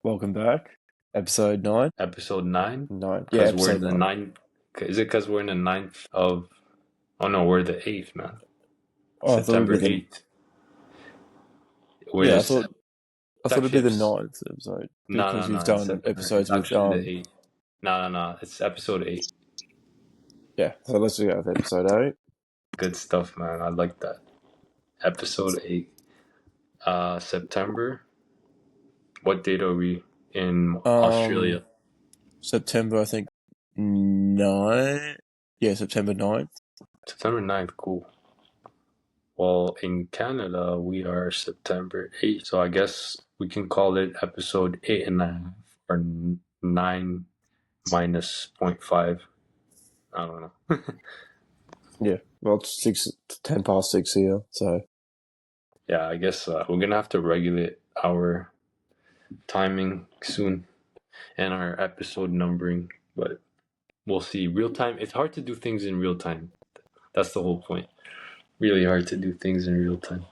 Welcome back. Episode 9. Episode 9? 9. Yeah, Because we're in episode the 9. ninth. Is it because we're in the ninth of. Oh no, we're the 8th, man. Oh, I thought it'd be September the 8th. We're yeah, this. I It's thought it'd actually. be the ninth episode No, no, because you've no. done episodes It's with actually the 8th. No, no, no. It's episode 8. yeah, so let's go with episode 8. Good stuff, man. I like that. Episode 8. September. What date are we in Um Australia? September I think 9. Yeah, September 9th. September 9th. Cool. Well, in Canada, we are September 8th. So I guess we can call it episode 8.5 or 9 minus 0.5. I don't know. Yeah. Well, it's 10 past 6 here, so Yeah, I guess we're going to have to regulate our timing soon and our episode numbering, but we'll see. Real time, it's hard to do things in real time. That's the whole point. Really hard to do things in real time.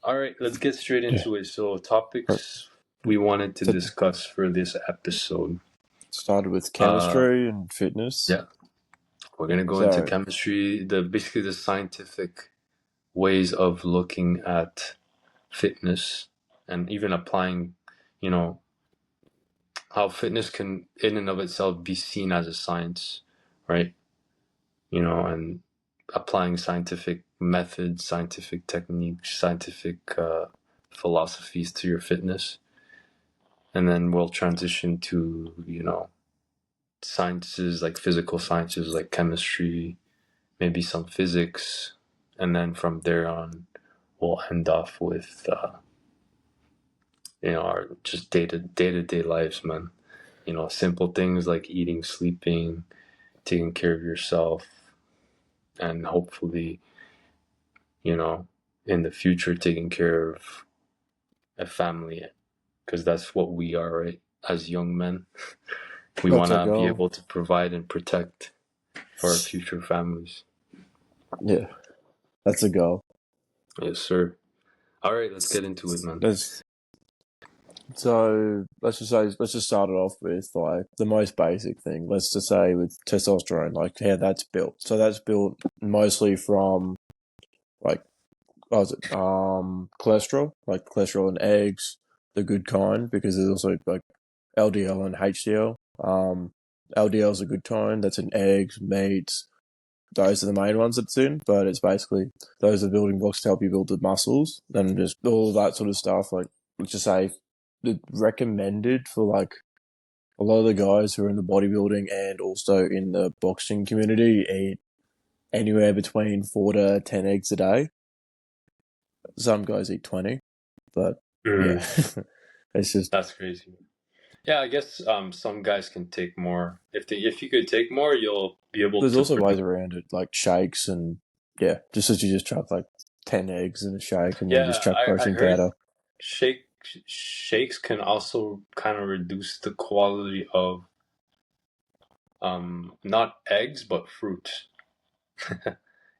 All right, let's get straight yeah. into it. So, topics we wanted to So discuss for this episode. started with chemistry and fitness. Yeah, we're gonna go into So, chemistry, basically the scientific ways of looking at fitness and even applying, you know, how fitness can in and of itself be seen as a science, right? You know, and applying scientific methods, scientific techniques, scientific philosophies to your fitness. And then we'll transition to, sciences like physical sciences like chemistry, maybe some physics, and then from there on, we'll end off with our just day to day lives, man. Simple things like eating, sleeping, taking care of yourself, and hopefully, in the future, taking care of a family, because that's what we are, right? As young men, we want that's our to be goal. able to provide and protect for our future families. Yeah, that's a goal. Yes, sir. All right, let's get into it, man. So let's just start it off with like the most basic thing. Let's just say with testosterone, like how that's built. So that's built mostly from like what was it? Cholesterol, like cholesterol in eggs, the good kind, because there's also like LDL and HDL. LDL is a good kind, that's in eggs, meats. Those are the main ones that's in, but it's basically those are building blocks to help you build the muscles and just all that sort of stuff. Like let's just say recommended for like a lot of the guys who are in the bodybuilding and also in the boxing community eat anywhere between 4 to 10 eggs a day. Some guys eat 20, but yeah, it's just That's crazy. Yeah, I guess some guys can take more. If you could take more, you'll be able there's to also produce. ways around it, like shakes and yeah, just as you just chuck like 10 eggs in a shake and then just Yeah, chuck I protein heard powder. shakes can also kind of reduce the quality of not eggs but fruit.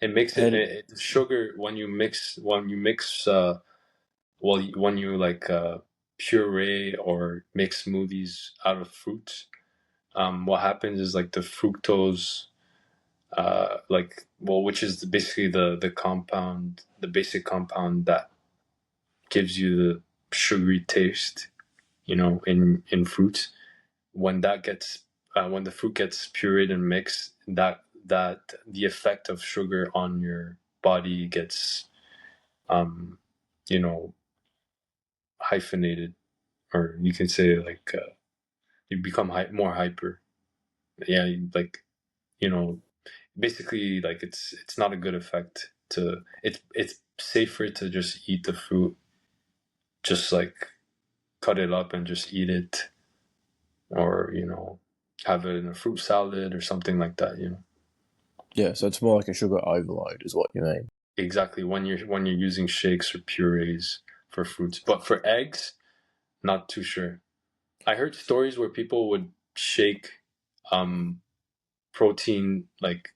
It makes And sugar when you mix when you like puree or mix smoothies out of fruits. What happens is like the fructose, which is basically the compound, the basic compound that gives you the sugary taste, in fruits. When that gets when the fruit gets pureed and mixed, that the effect of sugar on your body gets um you know hyphenated, or you can say like you become more hyper. Yeah, like you know basically, like it's not a good effect. It's safer to just eat the fruit, just like cut it up and just eat it, or have it in a fruit salad or something like that. yeah, so it's more like a sugar overload, is what you mean. Exactly, when you're using shakes or purees for fruits. But for eggs, not too sure. I heard stories where people would shake um protein, like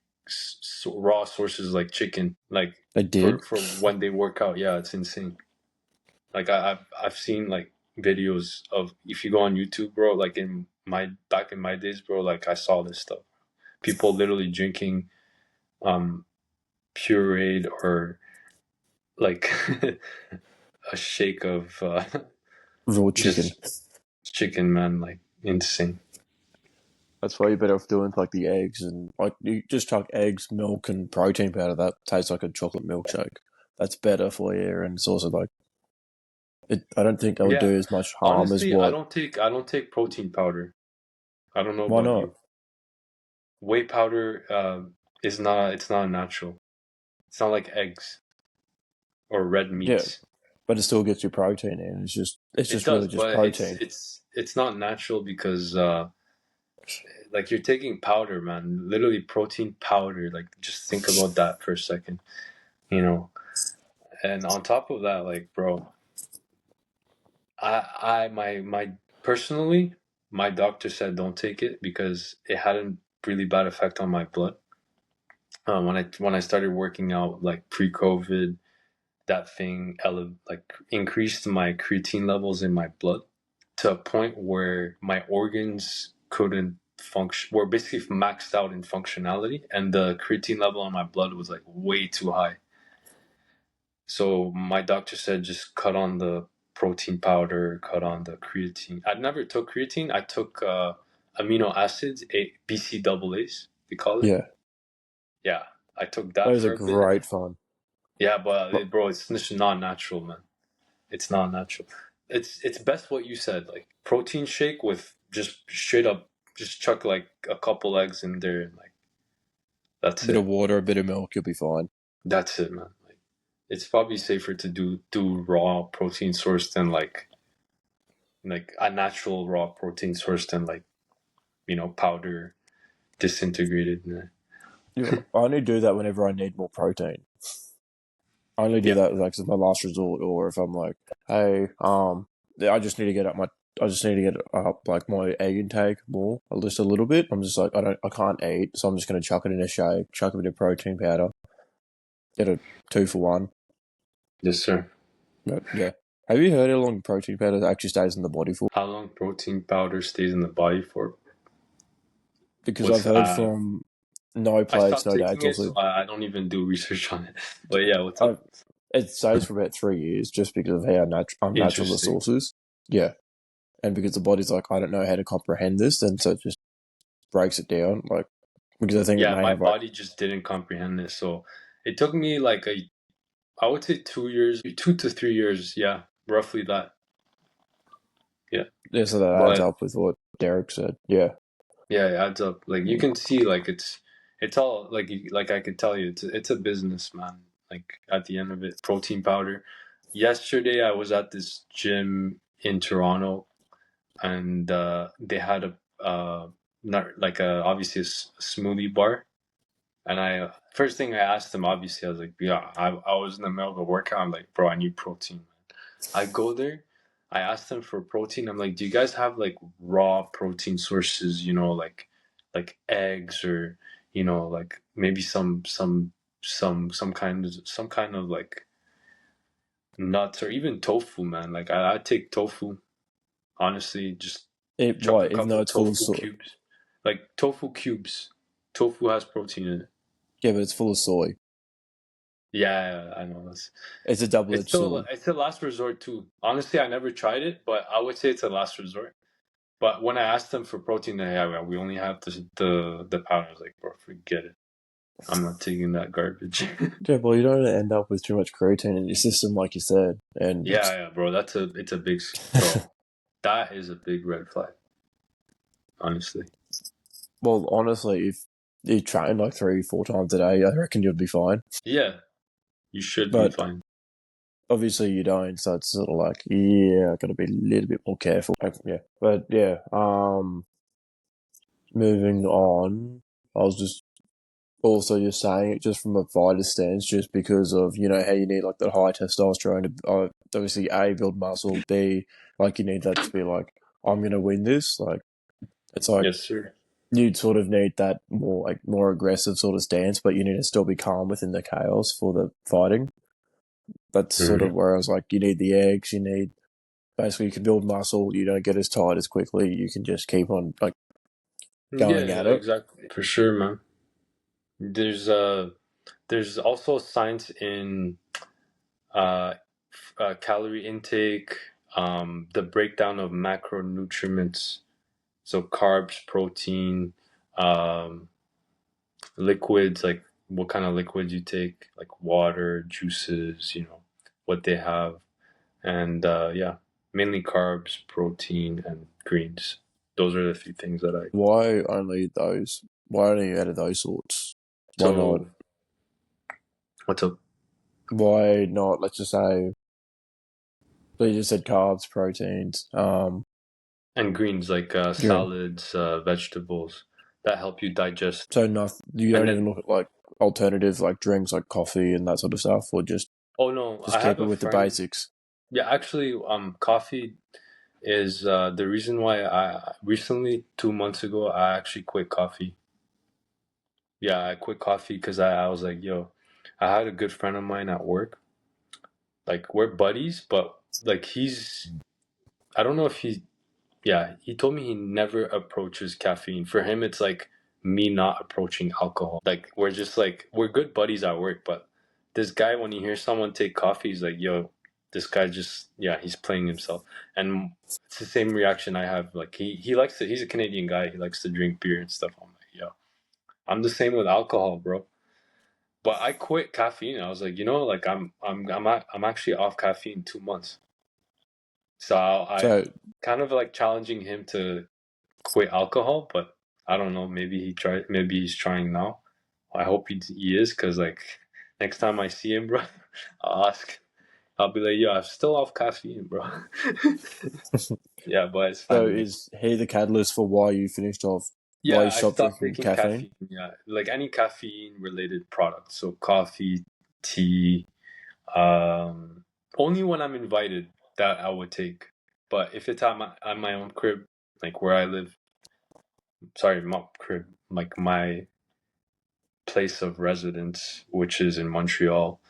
raw sources like chicken, like They for did. when they work out. Yeah, it's insane. Like I've seen like videos of, if you go on YouTube, bro, like in my back in my days, bro, like I saw this stuff. People literally drinking um pureed or like a shake of Raw chicken. just chicken, man, like insane. That's why you're better off doing like the eggs and like you just chuck eggs, milk, and protein powder. That tastes like a chocolate milkshake. That's better for you, and it's also like it. I don't think that would Yeah. do as much harm as Honestly, I what. don't take I don't take protein powder. I don't know Why about not? you. Whey powder is not, it's not natural. It's not like eggs or red Yeah, meats. but it still gets your protein in. It's It just really does, just but protein. it's not natural because like you're taking powder, man. Literally protein powder. Like just think about that for a second, you know. And on top of that, like bro, my personally, my doctor said don't take it because it had a really bad effect on my blood. When I started working out like pre-COVID, that thing like increased my creatine levels in my blood to a point where my organs couldn't function, were basically maxed out in functionality, and the creatine level in my blood was like way too high. So my doctor said just cut on the protein powder, cut on the creatine. I never took creatine. I took amino acids, BCAAs, they call it. Yeah, Yeah, I took that those are for a bit. great fun. Yeah, but But bro, it's just not natural, man. It's not natural. It's best what you said, like protein shake with just straight up, just chuck like a couple eggs in there, and like a that's bit of it. water, a bit of milk, you'll be fine. That's it, man. Like it's probably safer to do raw protein source than like a natural raw protein source than like powder disintegrated. Yeah, I only do that whenever I need more protein. I only do Yeah, that like as my last resort, or if I'm like, hey, I just need to get up my, I just need to get up like my egg intake more, just a little bit. I'm just like, I can't eat, so I'm just gonna chuck it in a shake, chuck a bit of protein powder, get a 2 for 1. yes, sir. But yeah, have you heard how long protein powder actually stays in the body for? How long protein powder stays in the body for? Because I've What's heard from no I plates, stopped no taking dates. it, so Also, I don't even do research on it. But yeah, what's I up? it stays for about 3 years, just because of how unnatural the Interesting. source is. Yeah, and because the body's like, I don't know how to comprehend this, then so it just breaks it down. Like because I think it Yeah, may my have like body just didn't comprehend it. So it took me like I would say 2 years, 2 to 3 years. Yeah, roughly that. Yeah, yeah, so that adds but up with what Derek said. Yeah, yeah, it adds up. Like you can see, like it's all like like I could tell you, it's a business, man. Like at the end of it, protein powder. Yesterday, I was at this gym in Toronto, and they had a not like a obviously a smoothie bar. And I first thing I asked them, obviously, I was like, yeah, I was in the middle of a workout. I'm like, bro, I need protein. I go there, I asked them for protein. I'm like, do you guys have like raw protein sources? Like eggs or like maybe some kind of like nuts or even tofu, man. Like I take tofu, honestly, just it chuck a what even though couple it's full of tofu soy. cubes, like tofu cubes. Tofu has protein in it. Yeah, but it's full of soy. Yeah, I know. It's a double It's edged still sword. it's a last resort too. Honestly, I never tried it, but I would say it's a last resort. But when I asked them for protein, they yeah, we only have the powder. I was like, bro, forget it. I'm not taking that garbage. Yeah, well, you don't end up with too much creatine in your system, like you said, and Yeah, yeah, bro. It's a big bro. That is a big red flag. Honestly. well, honestly, if you train like 3, 4 times a day, I reckon you'd be fine. Yeah, you should be But fine. obviously, you don't, so it's sort of like, yeah, I got to be a little bit more careful. Yeah, but yeah, moving on, I was just also just saying it just from a fighter stance, just because of how you need like that high testosterone to obviously A, build muscle, B, like you need that to be like, I'm gonna win this. Like it's like Yes, sir. you'd sort of need that more aggressive sort of stance, but you need to still be calm within the chaos for the fighting. That's sort Hmm. of where I was like, you need the eggs, you need basically you can build muscle. You don't get as tired as quickly. You can just keep on like Yeah, going yeah, at it. exactly. For sure, man. There's also science in uh, calorie intake, the breakdown of macronutrients, so carbs, protein, um, liquids, like what kind of liquids you take, like water, juices, what they have. And yeah, mainly carbs, protein, and greens. Those are the three things that I. Why only those? Why only out of those sorts? Why not? So, what's up? Why not? Let's just say. So you just said carbs, proteins. And greens like Green. salads, vegetables that help you digest. So nothing. You And don't then, even look at like alternatives like drinks, like coffee and that sort of stuff, or oh no, just I have keep it a with the friend. basics. Yeah, actually, coffee is the reason why I recently, 2 months ago, I actually quit coffee. Yeah, I quit coffee because I was like, yo, I had a good friend of mine at work. Like, we're buddies, but like, I don't know if yeah, he told me he never approaches caffeine. For him, it's like me not approaching alcohol. Like, we're just like, we're good buddies at work, but this guy, when he hears someone take coffee, he's like, yo, this guy just, yeah, he's playing himself. And it's the same reaction I have. Like, he likes to, he's a Canadian guy. He likes to drink beer and stuff. I'm like, yo, I'm the same with alcohol, bro. But I quit caffeine. I was like, like I'm actually off caffeine 2 months. So I So kind of like challenging him to quit alcohol, but I don't know. Maybe he's trying now. I hope he is, because like next time I see him, bro, I'll ask. I'll be like, yo, I'm still off caffeine, bro. Yeah, but it's so fine, man. is he the catalyst for why you finished off? Why you Yeah, I stopped stopped drinking taking caffeine? caffeine. Yeah, like any caffeine related product. So coffee, tea, Um, only when I'm invited that I would take. But if it's at my own crib, like where I live, sorry, not crib, like my place of residence, which is in Montreal,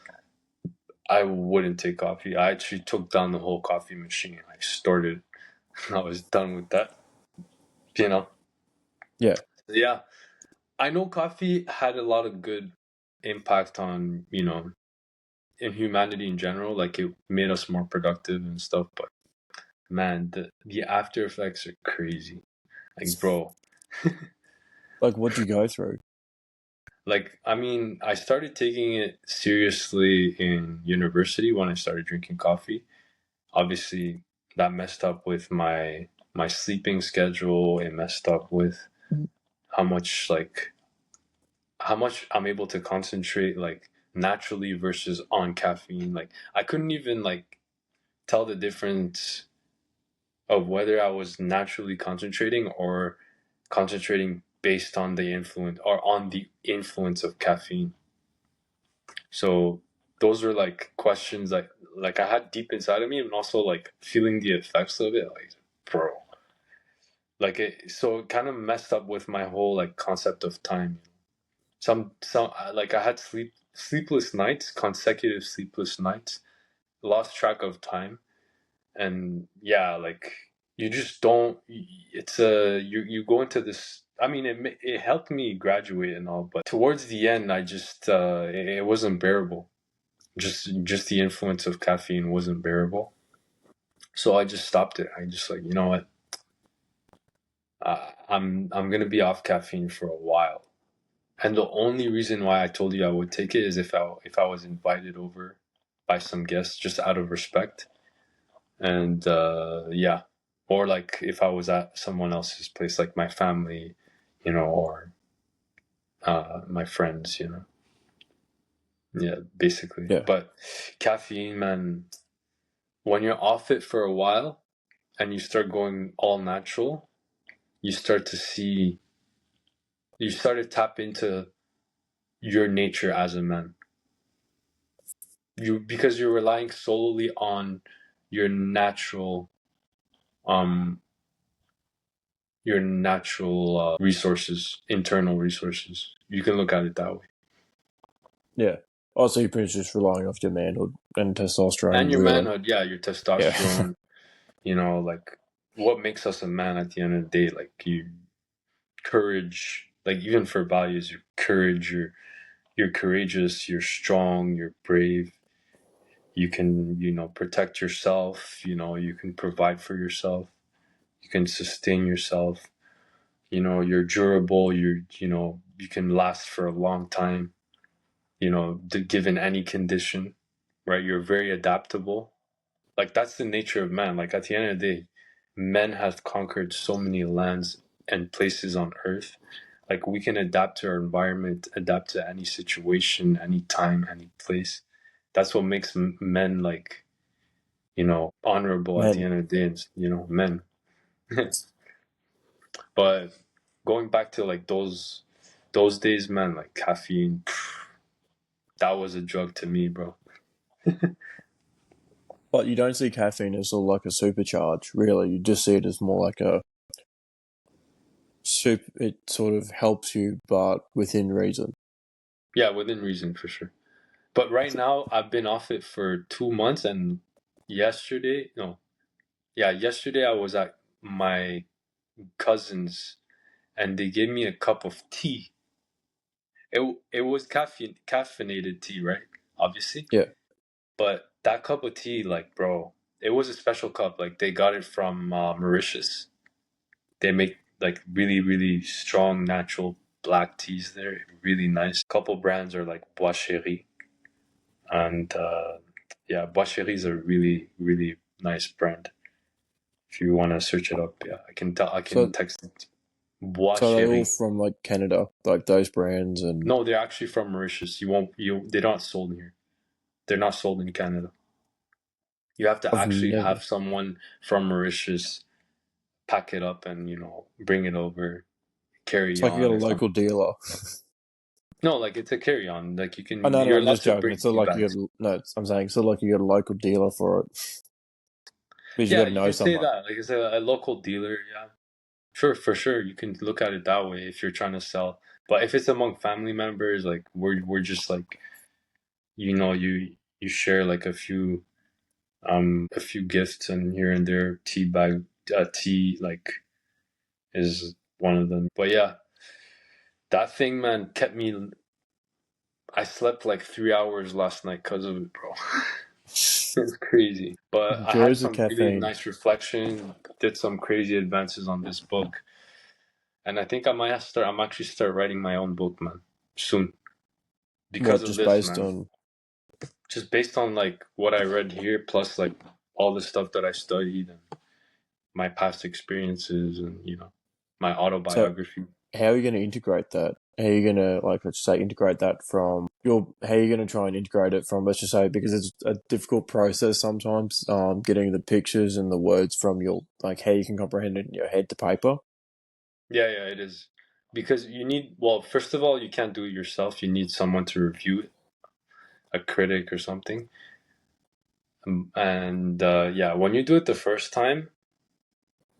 I wouldn't take coffee. I actually took down the whole coffee machine. I stored it. I was done with that. You know. Yeah. Yeah, I know coffee had a lot of good impact on in humanity in general. Like it made us more productive and stuff, but man, the after effects are crazy. Like, bro, Like, what'd you go through? like, I mean, I started taking it seriously in university when I started drinking coffee. Obviously, that messed up with my sleeping schedule. It messed up with how much like how much I'm able to concentrate like naturally versus on caffeine. Like, I couldn't even like tell the difference of whether I was naturally concentrating or concentrating based on the influence or on the influence of caffeine. So those are like questions like I had deep inside of me, and also like feeling the effects of it, like, bro, like it kind of messed up with my whole like concept of time. Some like I had sleepless nights, consecutive sleepless nights, lost track of time. And yeah, like you just don't, it's you go into this. I mean, it helped me graduate and all, but towards the end I just it wasn't bearable. Just the influence of caffeine wasn't bearable, so I just stopped it. I just like, you know what, I'm gonna be off caffeine for a while. And the only reason why I told you I would take it is if I was invited over by some guests, just out of respect. And yeah, or like if I was at someone else's place, like my family, or my friends, yeah, basically. Yeah. But caffeine, man, when you're off it for a while and you start going all natural, you start to see, you start to tap into your nature as a man. Because you're relying solely on your natural um resources, internal resources. You can look at it that way. Yeah. Also, you're pretty much just relying off your manhood and And testosterone, your really. manhood, yeah, your Yeah. testosterone. You know, like what makes us a man at the end of the day, like you courage, like even for values, your courage, you're courageous, you're strong, you're brave, you can, you know, protect yourself, you know, you can provide for yourself, you can sustain yourself, you know, you're durable, you know, you can last for a long time, you know, given any condition, right? You're very adaptable. Like that's the nature of man. Like at the end of the day, men have conquered so many lands and places on earth. Like we can adapt to our environment, adapt to any situation, any time, any place. That's what makes men, like, you know, honorable at the Man, end of the day, and, you know, men. But going back to like those days, man, like caffeine, that was a drug to me, bro. but you don't see caffeine as sort of like a supercharge, really. You just see it as more like a soup. It sort of helps you, but within reason. Yeah, within reason for sure. But right now, I've been off it for 2 months, and yesterday, no, yeah, yesterday I was at my cousin's, and they gave me a cup of tea. It was caffeinated tea, right? Obviously, Yeah. but that cup of tea, like, bro, it was a special cup. Like they got it from Mauritius. They make like really, really strong natural black teas there. Really nice. Couple brands are like Bois Chéri, and yeah, Bois Chéri is a really, really nice brand. If you want to search it up, yeah, I can tell. I can So, text it. Bois so they all Chéri. from like Canada, like those brands, and No, they're actually from Mauritius. You won't. They're not sold here. They're not sold in Canada. You have to I've actually never. have someone from Mauritius pack it up and, you know, bring it over, It's carry like you got on a or something. local dealer. No, like it's a carry on. Like Oh no, no, you're I'm allowed just to joking. bring It's sort of tea like you bags. got. No, I'm saying it's sort of like you got a local dealer for it because you got Yeah, to you know can say someone. that. Like it's a local dealer. Yeah, sure, for sure. You can look at it that way if you're trying to sell. But if it's among family members, like we're just like, you know, you share like a few gifts and here and there. Tea bag, tea like is one of them. But yeah, that thing, man, kept me. I slept like 3 hours last night because of it, bro. It's crazy. But I had Joys of some really caffeine. nice reflection, did some crazy advances on this book. And I think I might have start I'm actually start writing my own book, man. Soon. Because What of just this, based man. on? Just based on like what I read here, plus like all the stuff that I studied and my past experiences and, you know, my So autobiography. how are you going to integrate that? How are you going to, like, let's just say, integrate that from your? How are you going to try and integrate it from? Let's just say, because it's a difficult process sometimes, getting the pictures and the words from your, like, how you can comprehend it in your head to paper. Yeah, yeah, it is. Because you need, well, first of all, you can't do it yourself. You need someone to review it, a critic or something. And yeah, when you do it the first time,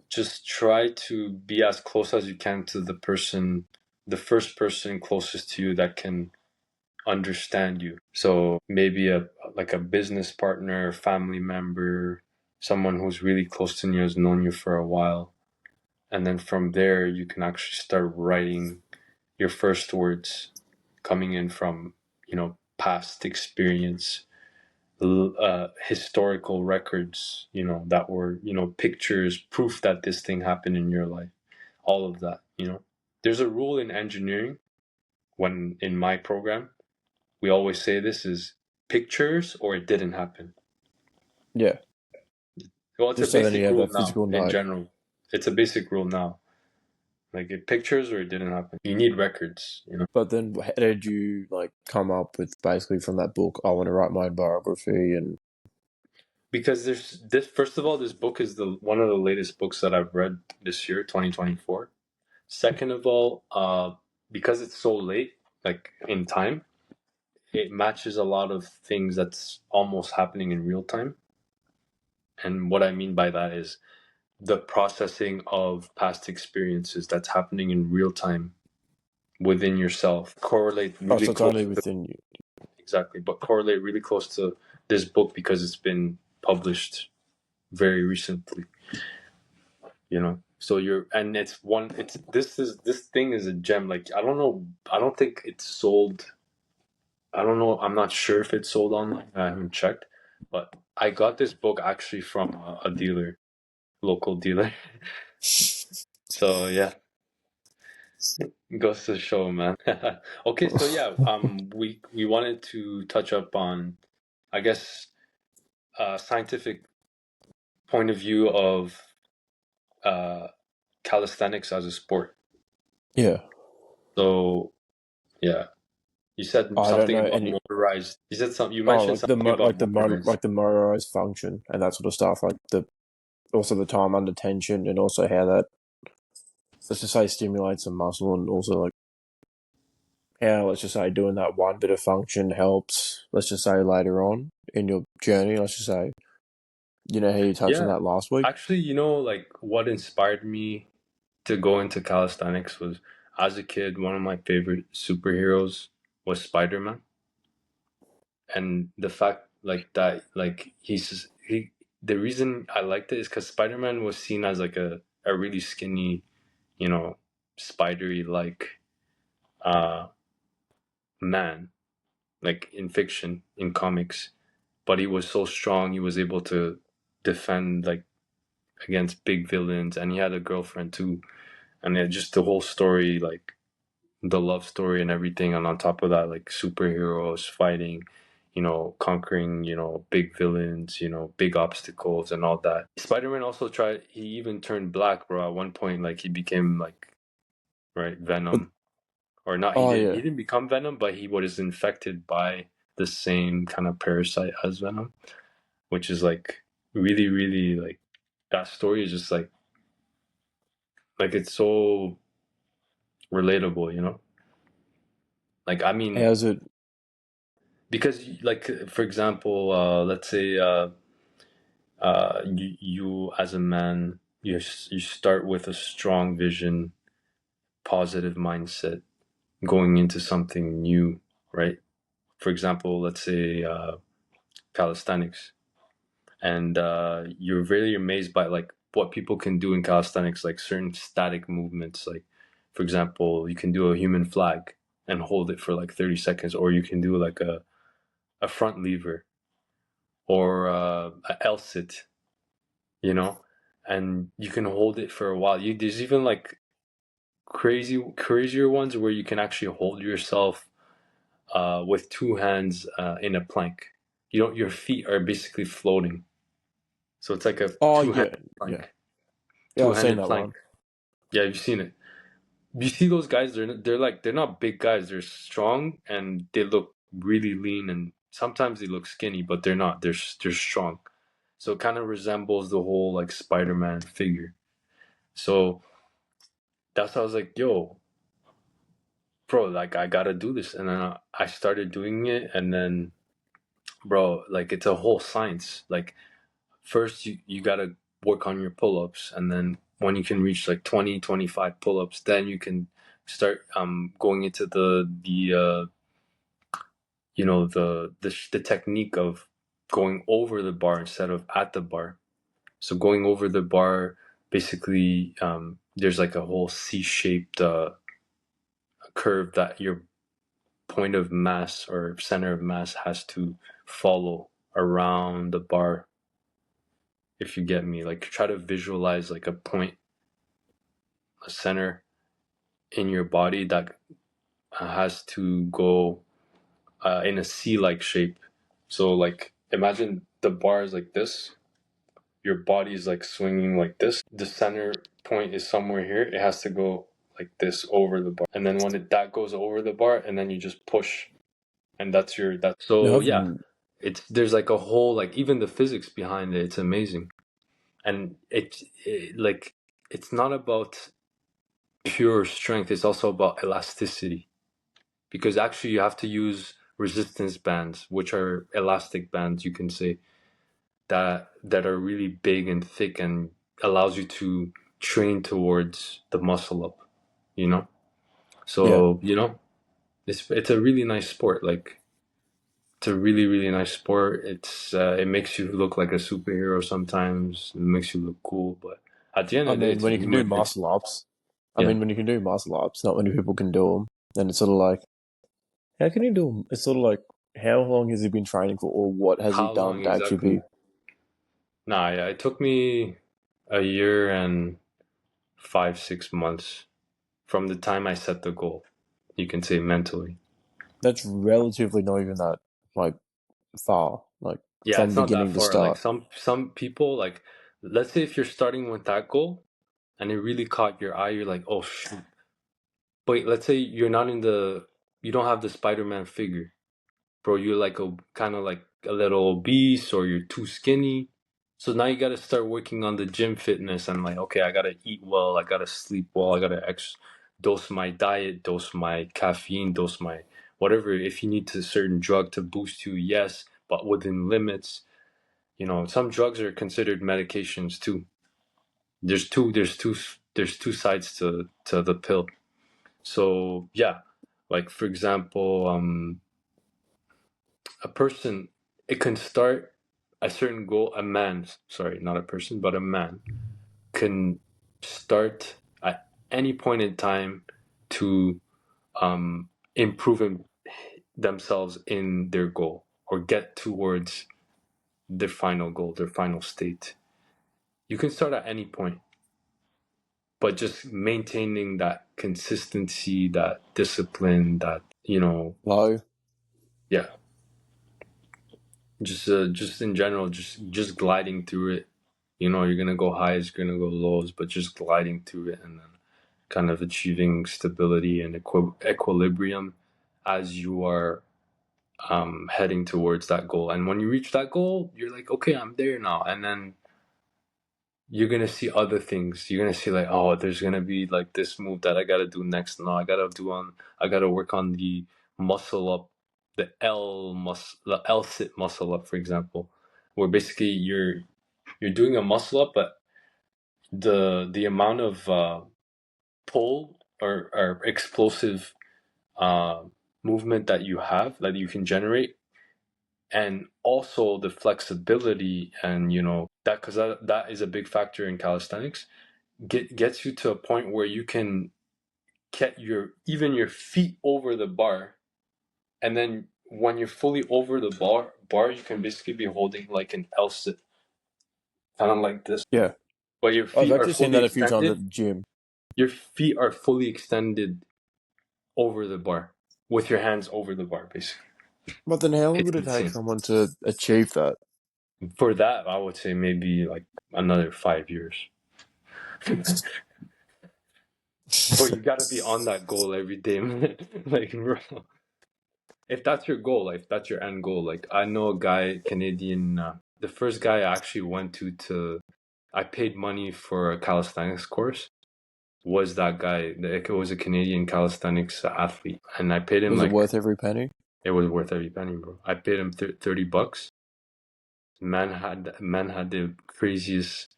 just try to be as close as you can to the first person closest to you that can understand you. So maybe a business partner, family member, someone who's really close to you, has known you for a while. And then from there, you can actually start writing your first words coming in from, you know, past experience, historical records, you know, that were, you know, pictures, proof that this thing happened in your life, all of that, you know. There's a rule in engineering when in my program, we always say this is pictures or it didn't happen. Yeah, Well, it's a just so then you basic have rule that now physical in note. general. It's a basic rule now. Like it pictures or it didn't happen. You need records, you know. But then, how did you like come up with basically from that book? I want to write my biography, and Because there's this first of all, this book is the one of the latest books that I've read this year, 2024. Second of all, because it's so late, like in time, it matches a lot of things that's almost happening in real time. And what I mean by that is the processing of past experiences that's happening in real time within yourself. Correlate oh, really so it's close only to, within you. exactly, but correlate really close to this book because it's been published very recently, you know. So you're, and it's one, it's this thing is a gem. Like I don't know, I don't think it's sold. I don't know. I'm not sure if it's sold online. I haven't checked, but I got this book actually from a dealer, local dealer. So yeah, goes to show, man. Okay, so yeah, we wanted to touch up on, I guess, scientific point of view of uh, calisthenics as a sport. Yeah. So yeah, you said I don't something know about any. motorized. You said some. You Oh, mentioned something about motorized. like the motorized function and that sort of stuff. Like the also the time under tension and also how that, let's just say, stimulates the muscle, and also like how, let's just say, doing that one bit of function helps, let's just say, later on in your journey. Let's just say, you know how you touched on Yeah, that last week. actually, like what inspired me to go into calisthenics was, as a kid, one of my favorite superheroes was Spider-Man. And the fact like that, like the reason I liked it is because Spider-Man was seen as like a really skinny, you know, spidery like uh man, like in fiction, in comics. But he was so strong, he was able to defend like against big villains, and he had a girlfriend too. And it just the whole story, like the love story and everything, and on top of that, like superheroes fighting, conquering, big villains, big obstacles and all that. Spider-Man also tried, he even turned black, bro, at one point. Like he became like, right, But Venom. Or not, he oh didn't yeah, he didn't become Venom, but he was infected by the same kind of parasite as Venom, which is like really, really, like, that story is just like it's so relatable, like, I mean, how's it? because, like, for example, let's say, you as a man, you start with a strong vision, positive mindset, going into something new, right? For example, let's say, calisthenics, and you're really amazed by like what people can do in calisthenics, like certain static movements. Like, for example, you can do a human flag and hold it for like 30 seconds, or you can do like a front lever, or a L sit, you know, and you can hold it for a while. There's even like crazier ones where you can actually hold yourself with two hands in a plank. Your feet are basically floating, so it's like a Oh two-handed yeah, yeah, plank. yeah. I've seen Two-handed that plank. one. Yeah, you've seen it. You see those guys? They're not big guys. They're strong and they look really lean, and sometimes they look skinny, but they're not. They're strong. So it kind of resembles the whole like Spider-Man figure. So that's how I was like, yo, bro, like I gotta do this. And then I started doing it, and then, bro, like it's a whole science. Like, first you gotta work on your pull-ups, and then when you can reach like 20-25 pull-ups, then you can start going into the the technique of going over the bar instead of at the bar. So going over the bar, basically, there's like a whole C-shaped curve that your point of mass or center of mass has to follow around the bar. If you get me, like, try to visualize like a point, a center in your body that has to go in a C-like shape. So, like, imagine the bar is like this. Your body is like swinging like this. The center point is somewhere here. It has to go like this over the bar, and then when that goes over the bar, and then you just push, and that's your that. No, So I've, yeah, there's like a whole, like, even the physics behind it. It's amazing, and like, it's not about pure strength. It's also about elasticity, because actually you have to use resistance bands, which are elastic bands, you can say, that are really big and thick and allows you to train towards the muscle up, you know? yeah. So, it's a really nice sport. Like, It's a really, really nice sport. It makes you look like a superhero sometimes. It makes you look cool, but at the end I of the day, mean, it's when you can do human. muscle ups, Yeah. when you can do muscle ups, not many people can do them. Then it's sort of like, how can you do them? It's sort of like, how long has he been training for, or what has he How done long to actually exactly? be? Nah, yeah, it took me a year and 5, 6 months from the time I set the goal. You can say mentally. That's relatively not even that like far, like Yeah, from it's not that beginning to far. Like start. some people, like let's say if you're starting with that goal and it really caught your eye, you're like, oh shoot. But let's say you don't have the Spider-Man figure, bro. You're like a kind of like a little obese or you're too skinny. So now you got to start working on the gym fitness and like, okay, I got to eat well, I got to sleep well, I got to dose my diet, dose my caffeine, dose my whatever. If you need to certain drug to boost you, yes, but within limits. Some drugs are considered medications too. There's two sides to the pill. So yeah, like for example, a person, it can start a certain goal. A man, sorry, not a person, but a man can start at any point in time to improve themselves in their goal or get towards their final goal, their final state. You can start at any point, but just maintaining that consistency, that discipline, Low, yeah, just in general, just gliding through it. You're gonna go highs, you're gonna go lows, but just gliding through it and then kind of achieving stability and equilibrium as you are heading towards that goal. And when you reach that goal, you're like, okay, I'm there now. And then you're gonna see other things. You're gonna see like, oh, there's gonna be like this move that I gotta do next. No, I gotta work on the muscle up, the L sit muscle up, for example, where basically you're doing a muscle up, but the amount of pull or explosive uh, movement that you have that you can generate, and also the flexibility and that because that is a big factor in calisthenics gets you to a point where you can get your feet over the bar, and then when you're fully over the bar you can basically be holding like an L sit, kind of like this, yeah. but your I've feet are actually seen fully that a few times at extended. the gym. Your feet are fully extended over the bar with your hands over the bar, basically. But then, how long It's would it take insane. someone to achieve that? For that, I would say maybe like another 5 years. Bro, you gotta be on that goal every day, man. Like, bro, if that's your goal, like, if that's your end goal, like, I know a guy, Canadian, the first guy I actually went I paid money for a calisthenics course, was that guy. Like, it was a Canadian calisthenics athlete, and I paid him Was it like, worth every penny? it was worth every penny, bro. I paid him $30. Man had the craziest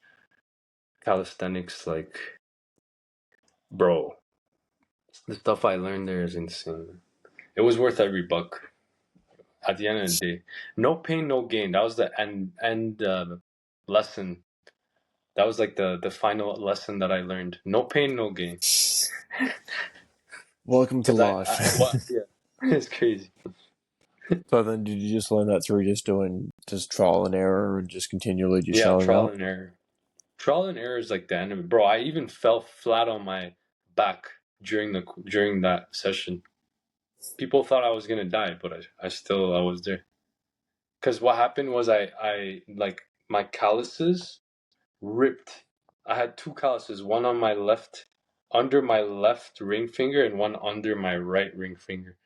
calisthenics, like, bro. The stuff I learned there is insane. It was worth every buck. At the end of the day, no pain, no gain. That was the end lesson. That was like the final lesson that I learned. No pain, no gain. Welcome to Because life. what? Yeah, it's crazy. So then, did you just learn that through just doing just trial and error and just continually just Yeah, showing trial up? and error. Trial and error is like the end of it, bro. I even fell flat on my back during that session. People thought I was gonna die, but I was there. Because what happened was I like my calluses ripped. I had two calluses, one on my left, under my left ring finger, and one under my right ring finger.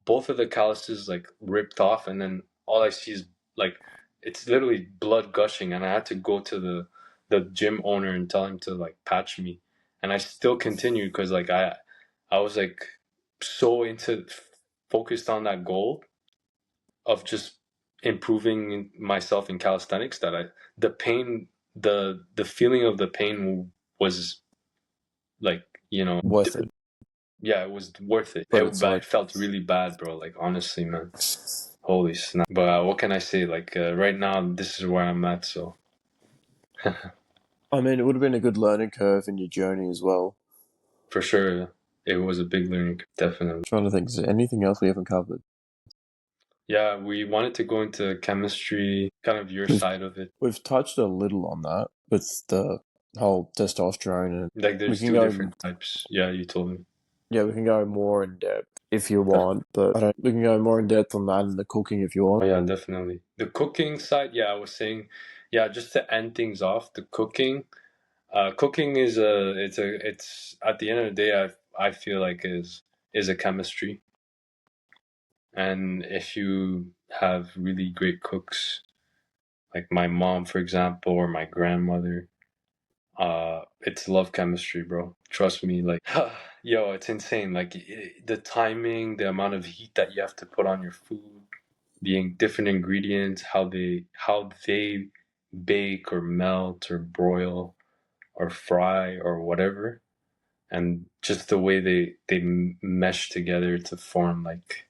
Both of the calluses like ripped off, and then all I see is like it's literally blood gushing, and I had to go to the gym owner and tell him to like patch me, and I still continued because like I was like so into focused on that goal of just improving myself in calisthenics that the pain, the feeling of the pain was like, Worth it. yeah, it was worth it. But it's But like, it felt really bad, bro. Like honestly, man. Holy snap! But what can I say? Like right now, this is where I'm at. So I mean, it would have been a good learning curve in your journey as well. for sure, it was a big learning curve, definitely. Trying to think, is there anything else we haven't covered? Yeah, we wanted to go into chemistry, kind of your We've side of it. we've touched a little on that with the whole testosterone, and Like we there's can two go. different types. Yeah, you told me. Yeah, we can go more in depth if you want, but I don't. We can go more in depth on that in the cooking if you Oh want. yeah, definitely. The cooking side, yeah, I was saying, yeah, just to end things off, the cooking. Cooking is it's at the end of the day, I feel like is a chemistry, and if you have really great cooks, like my mom, for example, or my grandmother, it's love chemistry, bro. Trust me, like, yo, it's insane. Like the timing, the amount of heat that you have to put on your food, the different ingredients, how they bake or melt or broil or fry or whatever, and just the way they mesh together to form like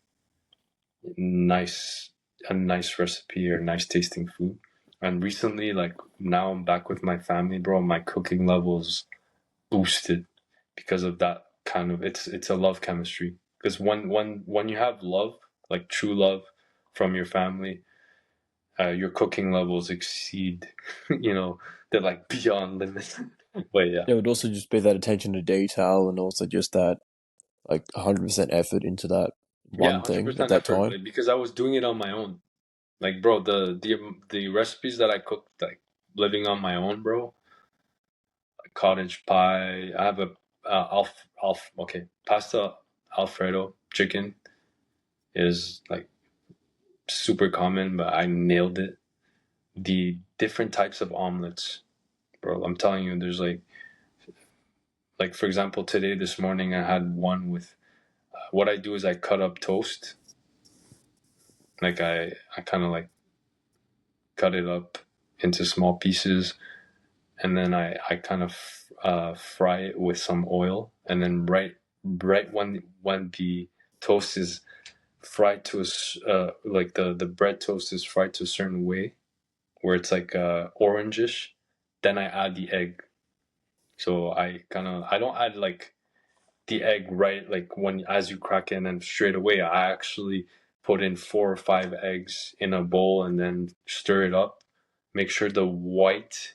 nice a nice recipe or nice tasting food. And recently, like now I'm back with my family, bro. My cooking levels boosted because of that kind of it's a love chemistry. Because when you have love, like true love from your family, your cooking levels exceed, they're like beyond limits. But yeah. It would also just be that attention to detail, and also just that like 100% effort into that Yeah, one thing at 100% that effort, time. like, because I was doing it on my own. Like, bro, the recipes that I cooked, like living on my own, bro. Like cottage pie. I have a okay, pasta Alfredo chicken is like super common, but I nailed it. The different types of omelets, bro. I'm telling you, there's like for example, today this morning I had one with. What I do is I cut up toast. Like I kind of like cut it up into small pieces, and then I kind of fry it with some oil, and then right when the toast is fried to like the bread toast is fried to a certain way where it's like orangish, then I add the egg. So I don't add like the egg right like when as you crack it and then straight away. I actually put in 4 or 5 eggs in a bowl and then stir it up. Make sure the white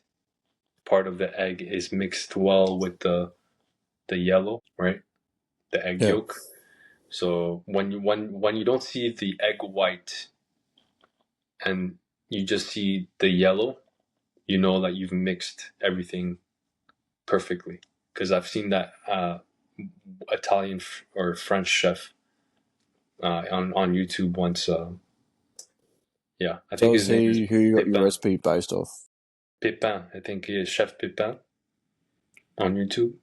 part of the egg is mixed well with the yellow, right? The egg Yeah, yolk. So when you don't see the egg white and you just see the yellow, you know that you've mixed everything perfectly. Because I've seen that Italian or French chef on YouTube once. Yeah, I so think is his name is he who you got your Pepin. recipe based off? Pepin. I think he is Chef Pepin on YouTube.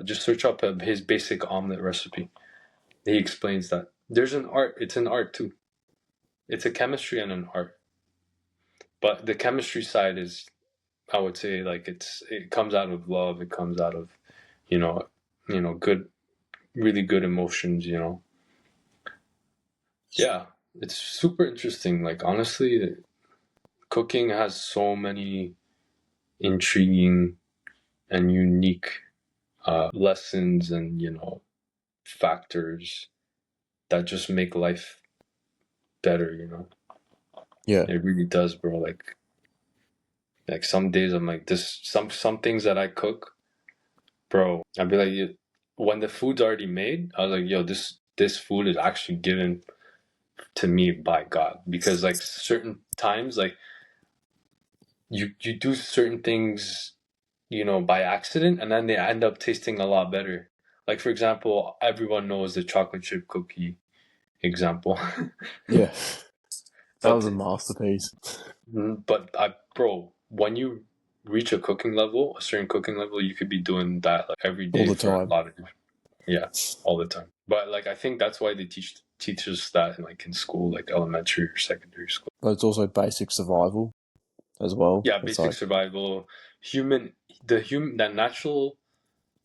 Just search up his basic omelet recipe. He explains that there's an art. It's an art too. It's a chemistry and an art. But the chemistry side is, I would say, like it comes out of love. It comes out of, you know, good, really good emotions. Yeah, it's super interesting. Like honestly, cooking has so many intriguing and unique lessons and factors that just make life better. Yeah, It really does, bro. Like some days I'm like this. Some things that I cook, bro. I'd be like, when the food's already made, I was like, yo, this food is actually given to me by God, because like certain times, like you do certain things, by accident, and then they end up tasting a lot better. Like for example, everyone knows the chocolate chip cookie example, yeah, that was but a masterpiece. bro, when you reach a certain cooking level, you could be doing that like every All day the for a time. lot of yeah, all the time. But like I think that's why they teach us that in school, like elementary or secondary school. But it's also basic survival as well. Yeah, It's basic like, survival, human, that natural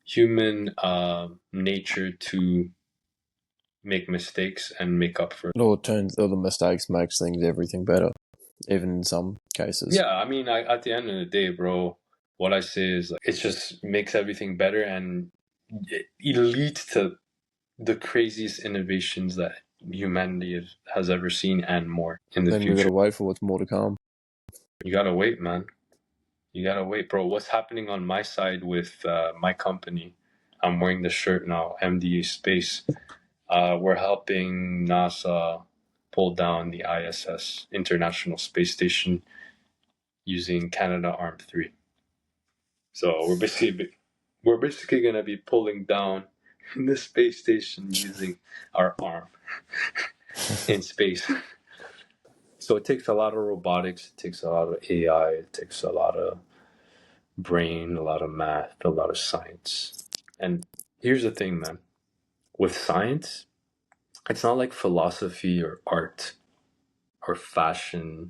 human nature to make mistakes and make up for it. All the mistakes makes things everything better, even in some cases. Yeah, I mean, at the end of the day, bro, what I say is like, it just makes everything better, and it leads to the craziest innovations that humanity has ever seen and more in the Then we future. gotta wait for what's more to come. You gotta wait, man. You gotta wait, bro. What's happening on my side with my company? I'm wearing the shirt now, MDA Space. We're helping NASA pull down the ISS, International Space Station, using Canadarm3. So we're basically gonna be pulling down the space station using our arm in space. So it takes a lot of robotics, it takes a lot of AI, it takes a lot of brain, a lot of math, a lot of science. And here's the thing, man. With science, it's not like philosophy or art or fashion.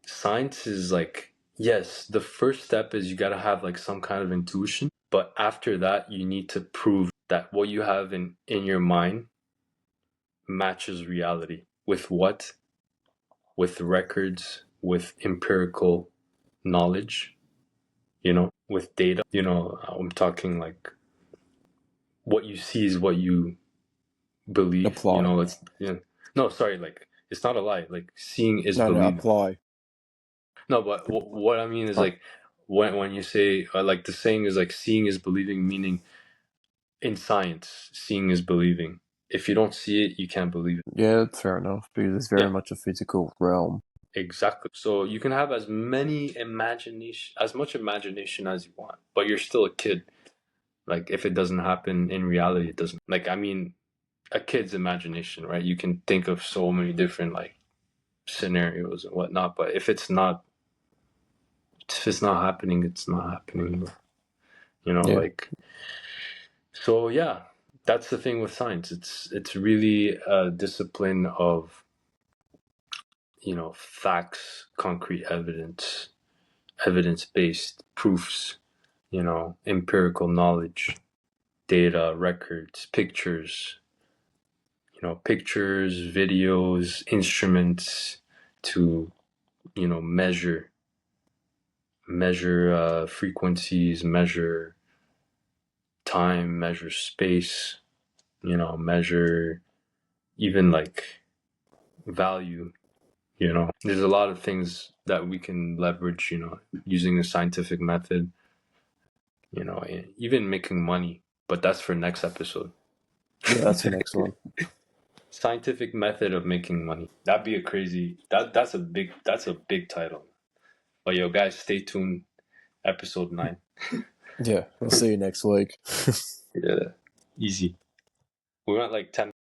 Science is like, yes, the first step is you got to have like some kind of intuition, but after that you need to prove that what you have in your mind matches reality. With what? With records, with empirical knowledge, with data. I'm talking like what you see is what you believe. Apply. No, sorry, like it's not a lie. Like seeing is No, believing. apply. No, but what I mean is Oh, like when you say like the saying is like seeing is believing, meaning in science, seeing is believing. If you don't see it, you can't believe it. yeah, that's fair enough, because it's very Yeah, much a physical realm. exactly. So you can have as much imagination as you want, but you're still a kid. Like if it doesn't happen in reality, it doesn't. Like I mean, a kid's imagination, right? You can think of so many different like scenarios and whatnot, but if it's not happening, it's not happening. Yeah. Like so. Yeah, that's the thing with science. It's really a discipline of facts, concrete evidence, evidence-based proofs. Empirical knowledge, data, records, pictures. Pictures, videos, instruments to measure frequencies, measure time, measure space, measure even like value. There's a lot of things that we can leverage, using the scientific method, and even making money, but that's for next episode. Yeah, that's the next one. Scientific method of making money. That'd be a crazy, that's a big title. But yo guys, stay tuned. Episode 9. Yeah, we'll see you next week. Yeah, easy. We went like 10